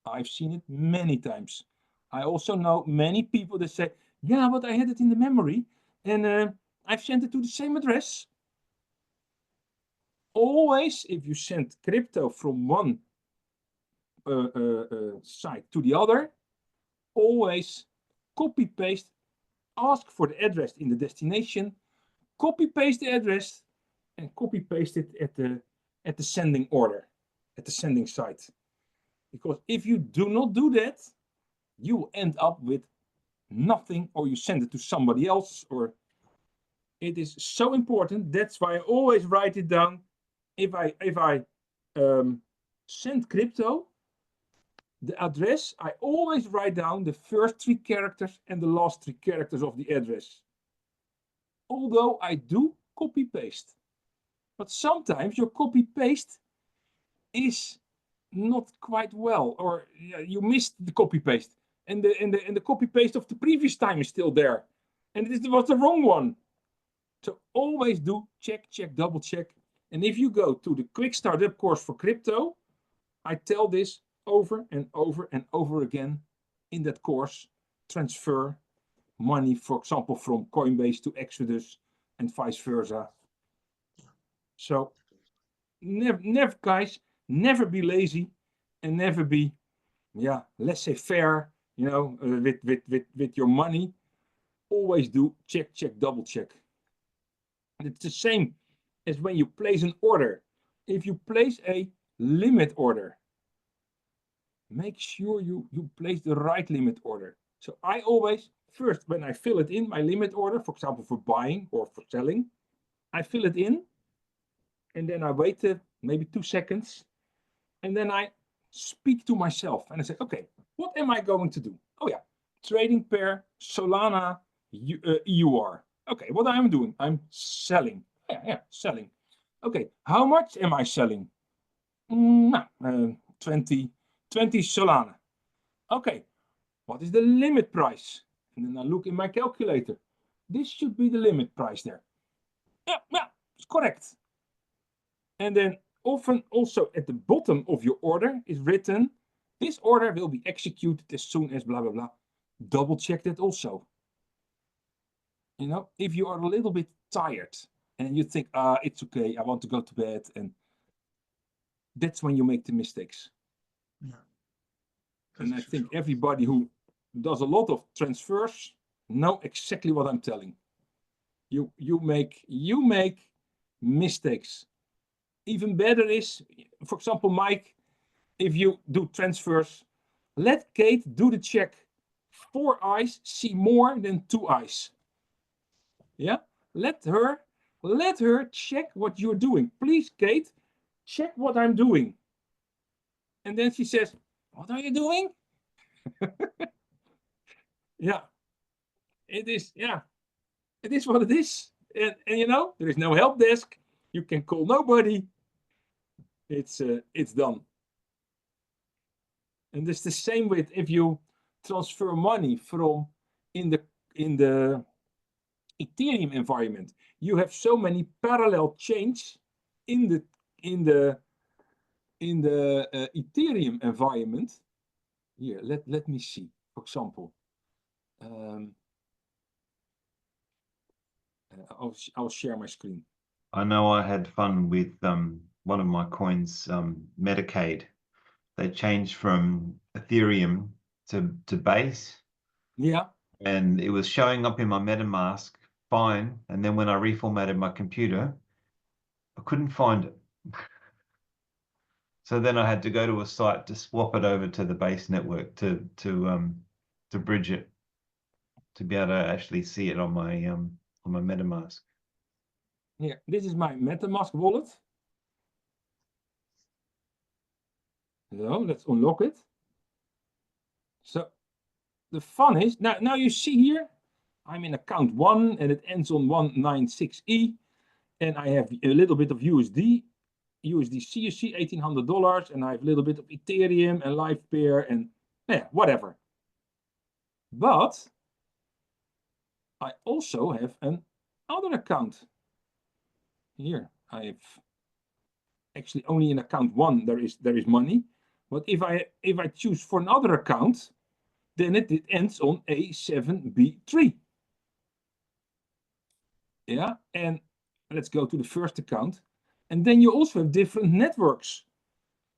I've seen it many times. I also know many people that say, yeah, but I had it in the memory, and I've sent it to the same address. Always, if you send crypto from one site to the other, always copy paste, ask for the address in the destination, copy paste the address, and copy paste it at the sending order, at the sending site. Because if you do not do that, you will end up with nothing, or you send it to somebody else, or it is so important. That's why I always write it down. If I send crypto, the address, I always write down the first 3 characters and the last 3 characters of the address. Although I do copy paste, but sometimes your copy paste is not quite well, or you missed the copy paste, and the copy paste of the previous time is still there, and it was the wrong one. So always do check, double check. And if you go to the quick startup course for crypto, I tell this over and over and over again in that course. Transfer money, for example, from Coinbase to Exodus and vice versa. So never guys, never be lazy, and never be, laissez-faire, with your money. Always do check, double check. And it's the same as when you place an order. If you place a limit order, make sure you place the right limit order. So I always, first, when I fill it in, my limit order, for example, for buying or for selling, I fill it in, and then I wait maybe 2 seconds, and then I speak to myself, and I say, okay, what am I going to do? Oh yeah, trading pair, Solana, EUR. Okay, what I am doing, I'm selling. Yeah, selling. Okay, how much am I selling? 20 Solana. Okay, what is the limit price? And then I look in my calculator. This should be the limit price there. Yeah, it's correct. And then often also at the bottom of your order is written, this order will be executed as soon as blah, blah, blah. Double check that also. If you are a little bit tired and you think, it's okay, I want to go to bed, and that's when you make the mistakes. Yeah. And I think everybody who does a lot of transfers know exactly what I'm telling. You make mistakes. Even better is, for example, Mike, if you do transfers, let Kate do the check. 4 eyes see more than 2 eyes. Yeah, let her check what you're doing. Please, Kate, check what I'm doing. And then she says, what are you doing? Yeah, it is what it is. And there is no help desk. You can call nobody. It's done. And it's the same with if you transfer money from in the Ethereum environment. You have so many parallel chains in the Ethereum environment. Here, let me see. For example, I'll share my screen. I know I had fun with one of my coins, Medicaid. They changed from Ethereum to Base. Yeah. And it was showing up in my MetaMask fine. And then when I reformatted my computer, I couldn't find it. So then I had to go to a site to swap it over to the Base network to bridge it, to be able to actually see it on my MetaMask. Here, this is my MetaMask wallet. So let's unlock it. So the fun is, now you see here, I'm in account 1 and it ends on 196E. And I have a little bit of USDC, you see $1,800, and I have a little bit of Ethereum and LivePair and whatever. But I also have another account. Here I have actually only in account 1 there is money. But if I choose for another account, then it ends on A7B3. Yeah, and let's go to the first account. And then you also have different networks.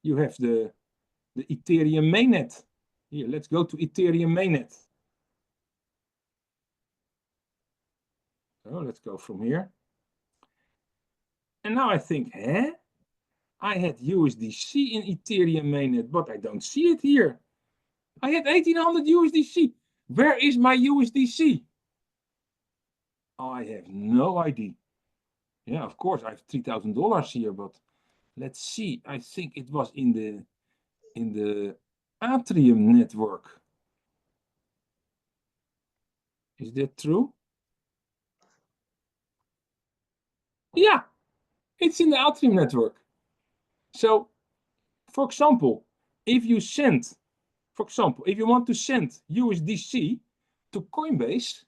You have the Ethereum mainnet. Here, let's go to Ethereum mainnet. So let's go from here. And now I think, I had USDC in Ethereum mainnet, but I don't see it here. I had 1800 USDC. Where is my USDC? I have no idea. Yeah, of course, I have $3,000 here, but let's see. I think it was in the Atrium network. Is that true? Yeah, it's in the Atrium network. So, for example, if you want to send USDC to Coinbase,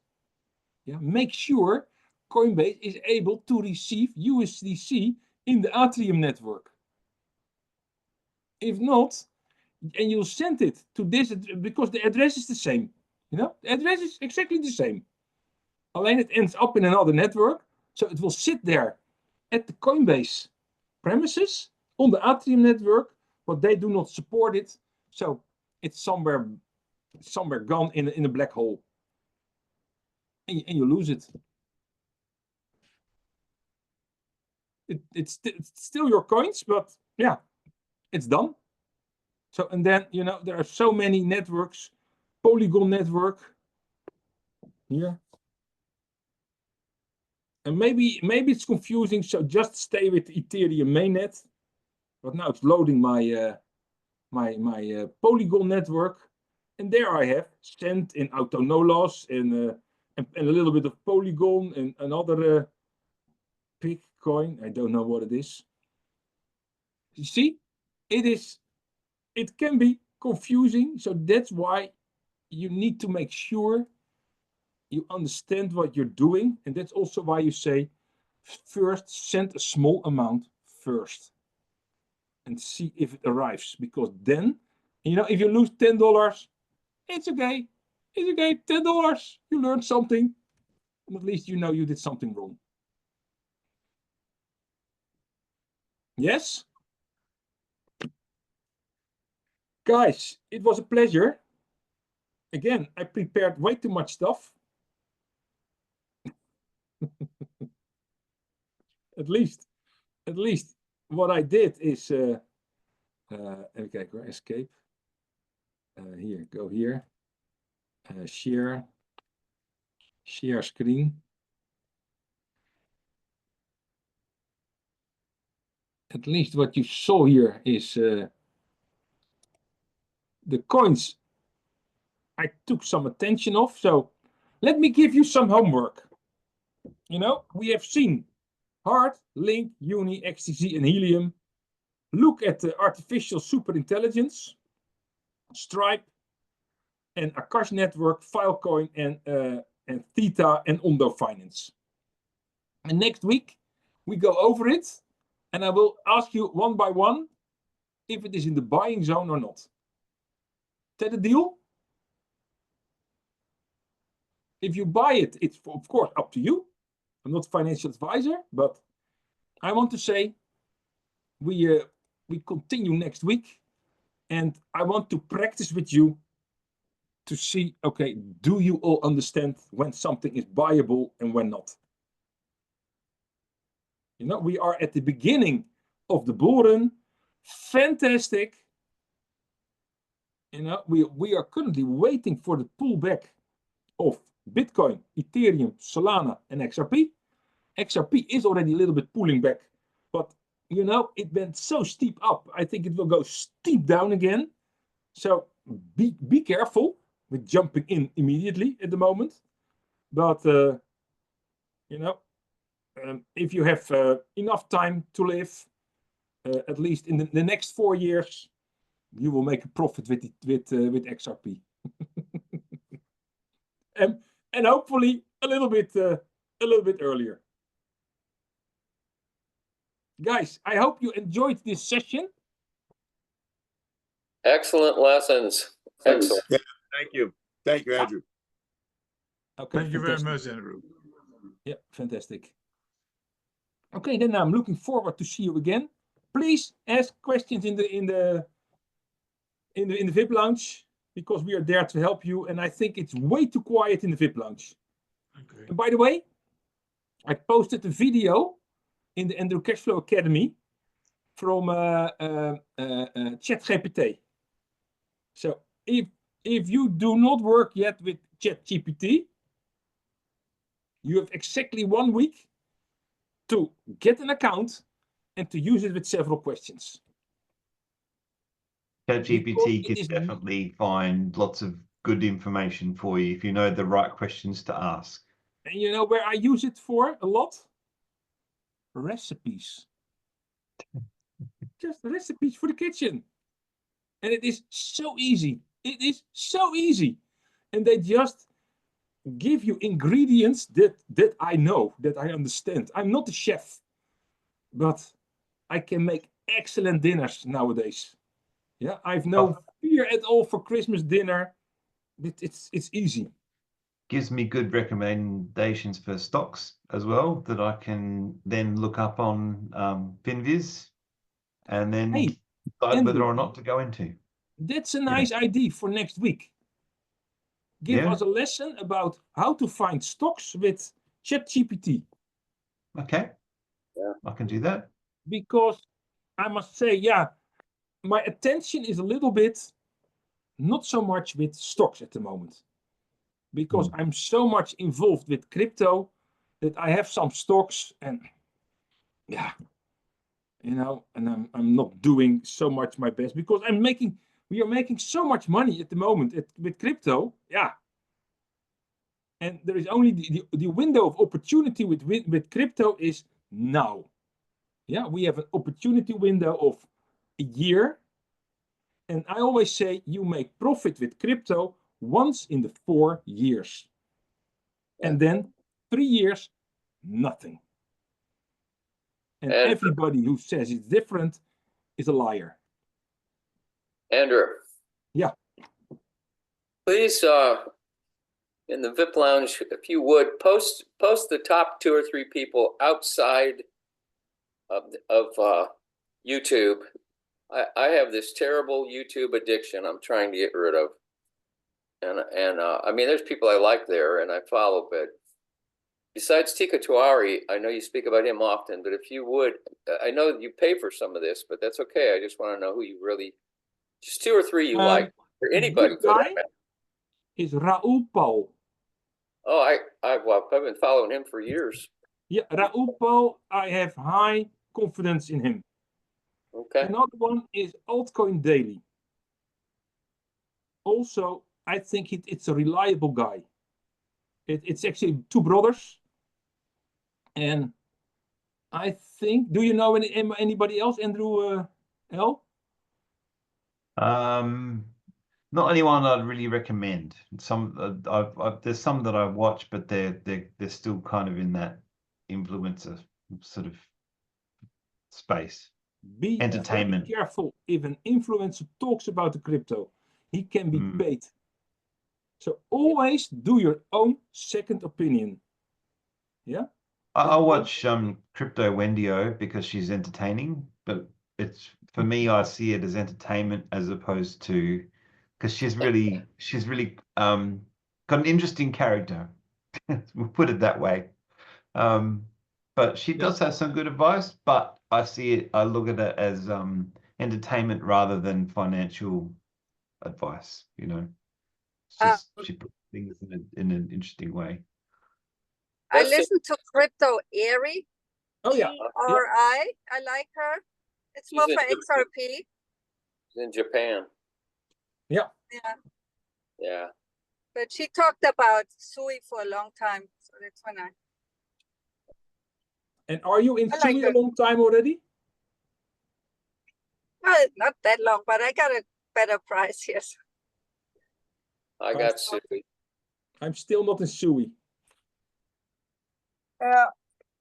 yeah, make sure Coinbase is able to receive USDC in the Atrium network. If not, and you'll send it to this, because the address is the same. You know, the address is exactly the same. Alleen it ends up in another network, so it will sit there at the Coinbase premises on the Atrium network, but they do not support it, so it's somewhere gone in a black hole, and you lose it. It's still your coins, but yeah, it's done. So, and then, you know, there are so many networks. Polygon network here. And maybe it's confusing, so just stay with Ethereum mainnet. But now it's loading my Polygon network, and there I have Cent and Autonolas and a little bit of Polygon and another pig coin. I don't know what it is. You see, it can be confusing, so that's why you need to make sure you understand what you're doing, and that's also why you say first send a small amount first and see if it arrives, because then, you know, if you lose $10, it's okay. It's okay, $10. You learned something, and at least you know you did something wrong. Yes? Guys, it was a pleasure. Again, I prepared way too much stuff. At least what I did is, okay, go escape. Here, go here. Share screen. At least what you saw here is the coins I took some attention of. So let me give you some homework. You know, we have seen Hard, Link, Uni, XTZ, and Helium. Look at the artificial superintelligence, Stripe, and Akash Network, Filecoin, and Theta, and Ondo Finance. And next week we go over it, and I will ask you one by one if it is in the buying zone or not. Is that a deal? If you buy it, it's of course up to you. I'm not a financial advisor, but I want to say we continue next week, and I want to practice with you to see, okay, do you all understand when something is buyable and when not? You know, we are at the beginning of the bull run. Fantastic. You know, we are currently waiting for the pullback of Bitcoin, Ethereum, Solana, and XRP. XRP is already a little bit pulling back, but you know, it went so steep up. I think it will go steep down again. So be careful with jumping in immediately at the moment. But you know, if you have enough time to live, at least in the next 4 years, you will make a profit with XRP. and hopefully a little bit earlier. Guys, I hope you enjoyed this session. Excellent lessons. Excellent. Yeah, thank you, Andrew. Okay, Thank you very fantastic. much, Andrew. Yeah, fantastic. Okay, then I'm looking forward to see you again. Please ask questions in the VIP lounge, because we are there to help you. And I think it's way too quiet in the VIP lounge. Okay. And by the way, I posted a video in the Andrew Cashflow Academy from ChatGPT. So if you do not work yet with ChatGPT, you have exactly 1 week to get an account and to use it with several questions. ChatGPT Because can definitely find lots of good information for you if you know the right questions to ask. And you know where I use it for a lot? Recipes. Just recipes for the kitchen. And it is so easy. It is so easy. And they just give you ingredients that I know, that I understand. I'm not a chef, but I can make excellent dinners nowadays. Yeah, I've no fear at all for Christmas dinner. It's easy. Gives me good recommendations for stocks as well that I can then look up on FinViz and then Hey, decide whether Andrew, or not to go into. that's a nice idea for next week. Give Yeah. us a lesson about how to find stocks with ChatGPT. Okay. Yeah. I can do that. Because I must say, yeah, my attention is a little bit not so much with stocks at the moment. Because I'm so much involved with crypto that I have some stocks and yeah, you know, and I'm not doing so much my best because we are making so much money at the moment with crypto. Yeah. And there is only the window of opportunity with crypto is now. Yeah, we have an opportunity window of a year. And I always say you make profit with crypto once in the 4 years. And then 3 years, nothing. And everybody who says it's different is a liar. Andrew. Yeah. Please, in the VIP lounge, if you would post the top 2 or 3 people outside of YouTube. I have this terrible YouTube addiction I'm trying to get rid of. And I mean, there's people I like there and I follow, but besides Tika Tuari, I know you speak about him often, but if you would, I know you pay for some of this, but that's okay. I just want to know who you really, just 2 or 3 you like, or anybody for that matter. Is Raoul Pal. Oh, I've been following him for years. Yeah, Raoul Pal, I have high confidence in him. Okay. Another one is Altcoin Daily. Also, I think it's a reliable guy. It's actually 2 brothers. And I think, do you know anybody else, Andrew L? Not anyone I'd really recommend. Some there's some that I watch, but they're still kind of in that influencer sort of space. Be Entertainment. very careful if an influencer talks about the crypto. He can be paid. So always do your own second opinion. Yeah. I watch Crypto Wendio because she's entertaining, but it's for me, I see it as entertainment as opposed to because she's really got an interesting character. We'll put it that way. But she does have some good advice, but I look at it as entertainment rather than financial advice, you know. It's just she puts things in an interesting way. I listen to Crypto Airy. Oh yeah. ERI. I like her. It's more for XRP. She's in Japan. Yeah. Yeah. Yeah. But she talked about Sui for a long time. So that's when I. And are you in Sui a long time already? Well, not that long, but I got a better price, yes. I got Sui. I'm still not in Sui.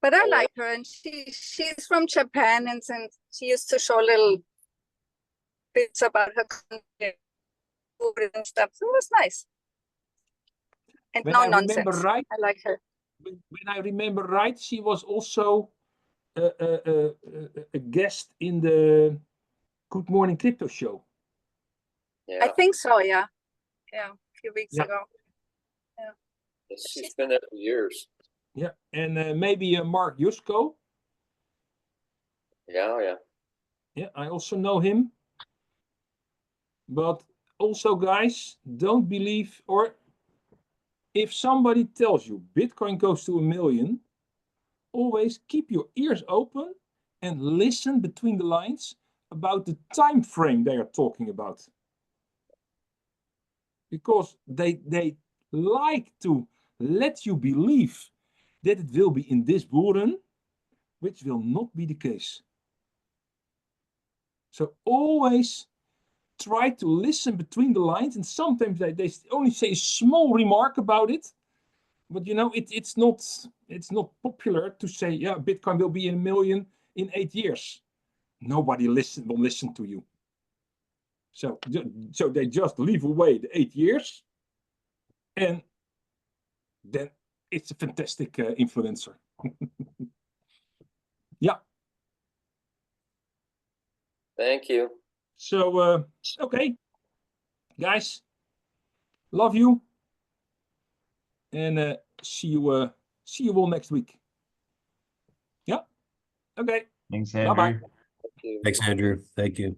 But I like her, and she's from Japan, and she used to show little bits about her country and stuff. So it was nice. And When no I nonsense. remember right, I like her. when I remember right, she was also a guest in the Good Morning Crypto show. I Yeah, think so, yeah. Yeah, a few weeks Yeah. ago. she's been there for years. Yeah, and maybe Mark Yusko. Yeah. Yeah, I also know him. But also, guys, don't believe, or if somebody tells you Bitcoin goes to 1 million, always keep your ears open and listen between the lines about the time frame they are talking about. Because they like to let you believe that it will be in this bullrun, which will not be the case. So always try to listen between the lines, and sometimes they only say a small remark about it, but you know it's not popular to say, yeah, Bitcoin will be in 1 million in 8 years. Nobody will listen to you. So they just leave away the 8 years, and then it's a fantastic influencer. Yeah. Thank you. So okay, guys, love you, and see you all next week. Yeah. Okay. Thanks, Bye-bye. Andrew. Thank you. Thanks, Andrew. Thank you.